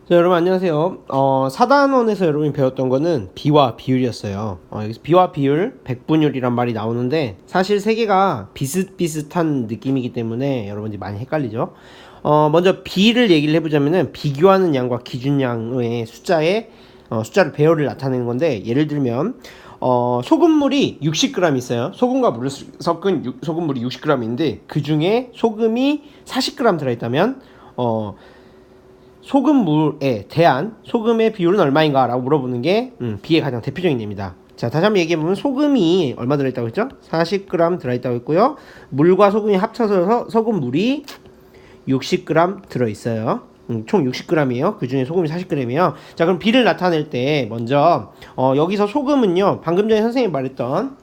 자, 여러분 안녕하세요. 4단원에서 여러분이 배웠던 거는 비와 비율이었어요. 여기서 비와 비율, 백분율이란 말이 나오는데 사실 세 개가 비슷비슷한 느낌이기 때문에 여러분들이 많이 헷갈리죠. 먼저 비를 얘기를 해보자면은 비교하는 양과 기준양의 숫자를 배열을 나타내는 건데, 예를 들면 소금물이 60g 있어요. 소금과 물을 섞은 소금물이 60g인데 그 중에 소금이 40g 들어있다면 소금물에 대한 소금의 비율은 얼마인가 라고 물어보는 게 비의 가장 대표적인 예입니다. 자, 다시 한번 얘기해보면 소금이 얼마 들어있다고 했죠? 40g 들어있다고 했고요. 물과 소금이 합쳐서 소금물이 60g 들어있어요. 총 60g이에요. 그 중에 소금이 40g이에요. 자, 그럼 비를 나타낼 때 먼저 여기서 소금은요, 방금 전에 선생님이 말했던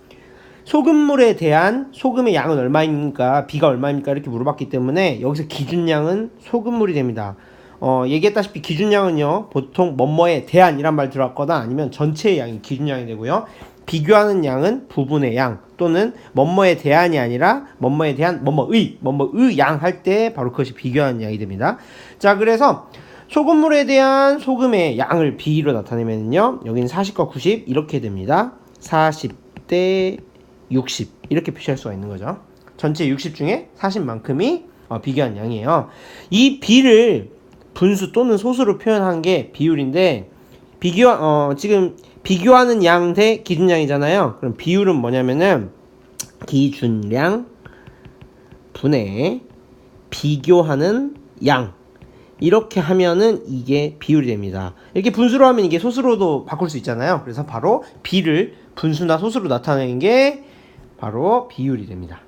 소금물에 대한 소금의 양은 얼마입니까? 비가 얼마입니까? 이렇게 물어봤기 때문에 여기서 기준량은 소금물이 됩니다. 얘기했다시피 기준량은요, 보통 뭐뭐에 대한 이란 말 들어왔거나 아니면 전체의 양이 기준량이 되고요. 비교하는 양은 부분의 양 또는 뭐뭐에 대한이 아니라 뭐뭐에 대한 뭐뭐의 양 할 때 바로 그것이 비교하는 양이 됩니다. 자, 그래서 소금물에 대한 소금의 양을 비로 나타내면요, 여기는 40과 90 이렇게 됩니다. 40대 60 이렇게 표시할 수가 있는 거죠. 전체 60 중에 40만큼이 비교한 양이에요. 이 비를 분수 또는 소수로 표현한 게 비율인데, 지금 비교하는 양 대 기준량이잖아요. 그럼 비율은 뭐냐면은 기준량 분의 비교하는 양, 이렇게 하면은 이게 비율이 됩니다. 이렇게 분수로 하면 이게 소수로도 바꿀 수 있잖아요. 그래서 바로 비를 분수나 소수로 나타내는 게 바로 비율이 됩니다.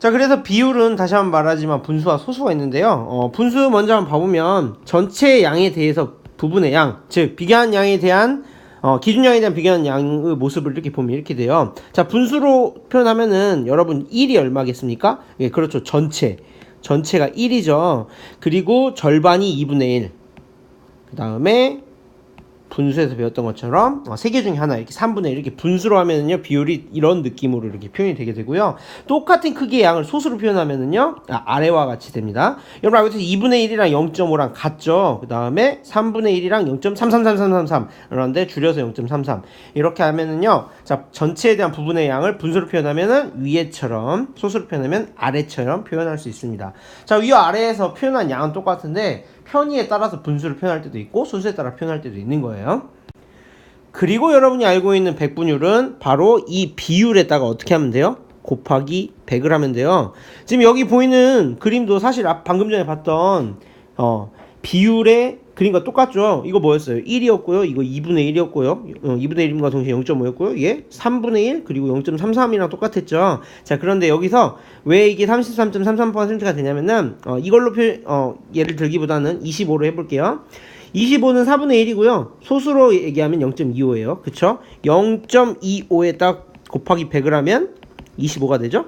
자, 그래서 비율은 다시 한번 말하지만 분수와 소수가 있는데요. 분수 먼저 한번 봐보면 전체 양에 대해서 부분의 양, 즉 비교한 양에 대한 기준량에 대한 비교한 양의 모습을 이렇게 보면 이렇게 돼요. 자, 분수로 표현하면은 여러분 1이 얼마겠습니까? 예, 그렇죠. 전체가 1이죠. 그리고 절반이 2분의 1. 그 다음에 분수에서 배웠던 것처럼 3개 중에 하나 이렇게 3분의 1 이렇게 분수로 하면은요, 비율이 이런 느낌으로 이렇게 표현이 되게 되고요. 똑같은 크기의 양을 소수로 표현하면은요, 아래와 같이 됩니다. 여러분 알고 계세요? 2분의 1이랑 0.5랑 같죠. 그 다음에 3분의 1이랑 0.33333 그런데 줄여서 0.33 이렇게 하면은요, 자, 전체에 대한 부분의 양을 분수로 표현하면은 위에처럼, 소수로 표현하면 아래처럼 표현할 수 있습니다. 자, 위와 아래에서 표현한 양은 똑같은데 편의에 따라서 분수를 표현할 때도 있고 소수에 따라 표현할 때도 있는 거예요. 그리고 여러분이 알고 있는 백분율은 바로 이 비율에다가 어떻게 하면 돼요? 곱하기 100을 하면 돼요. 지금 여기 보이는 그림도 사실 방금 전에 봤던 비율의 그림과 똑같죠. 이거 뭐였어요? 1이었고요. 이거 2분의 1이었고요. 2분의 1임과 동시에 0.5였고요. 이게 3분의 1 그리고 0.33이랑 똑같았죠. 자, 그런데 여기서 왜 이게 33.33%가 되냐면은 이걸로 예를 들기보다는 25로 해볼게요. 25는 4분의 1이고요. 소수로 얘기하면 0.25예요. 그쵸? 0.25에다 곱하기 100을 하면 25가 되죠?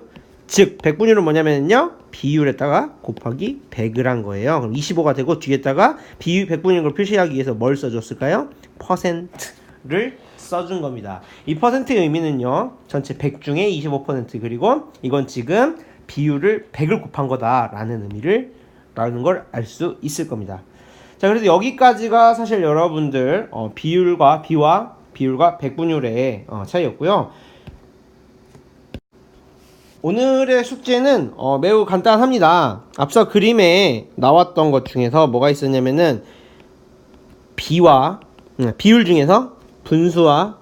즉 백분율은 뭐냐면요, 비율에다가 곱하기 100을 한 거예요. 그럼 25가 되고 뒤에다가 백분율인 걸 표시하기 위해서 뭘 써줬을까요? 퍼센트를 써준 겁니다. 이 퍼센트의 의미는요, 전체 100 중에 25% 그리고 이건 지금 비율을 100을 곱한 거다라는 라는 걸 알 수 있을 겁니다. 자, 그래서 여기까지가 사실 여러분들 비율과 백분율의 차이였고요. 오늘의 숙제는 매우 간단합니다. 앞서 그림에 나왔던 것 중에서 뭐가 있었냐면은 비율 중에서 분수와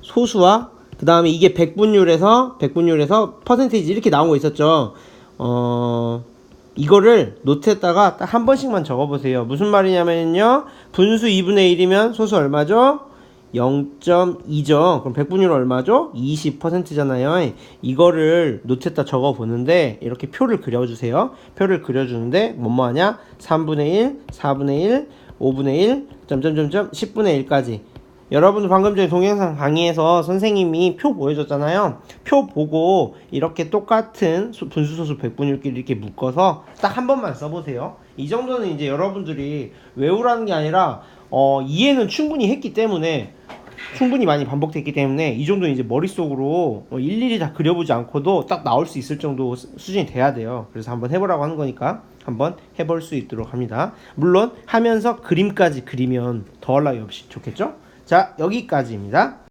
소수와 그 다음에 이게 백분율에서 퍼센테이지 이렇게 나온 거 있었죠. 이거를 노트에다가 딱 한 번씩만 적어보세요. 무슨 말이냐면요, 분수 2분의 1이면 소수 얼마죠? 0.2죠. 그럼 백분율 얼마죠? 20%잖아요. 이거를 노트에다 적어보는데 이렇게 표를 그려주세요. 표를 그려주는데 뭐하냐? 3분의 1, 4분의 1, 5분의 1, 10분의 1까지. 여러분들 방금 전에 동영상 강의에서 선생님이 표 보여줬잖아요. 표 보고 이렇게 똑같은 분수, 소수, 백분율끼리 이렇게 묶어서 딱 한 번만 써보세요. 이 정도는 이제 여러분들이 외우라는 게 아니라 이해는 충분히 했기 때문에, 충분히 많이 반복됐기 때문에 이 정도는 이제 머릿속으로 일일이 다 그려보지 않고도 딱 나올 수 있을 정도 수준이 돼야 돼요. 그래서 한번 해보라고 하는 거니까 한번 해볼 수 있도록 합니다. 물론 하면서 그림까지 그리면 더할 나위 없이 좋겠죠? 자, 여기까지입니다.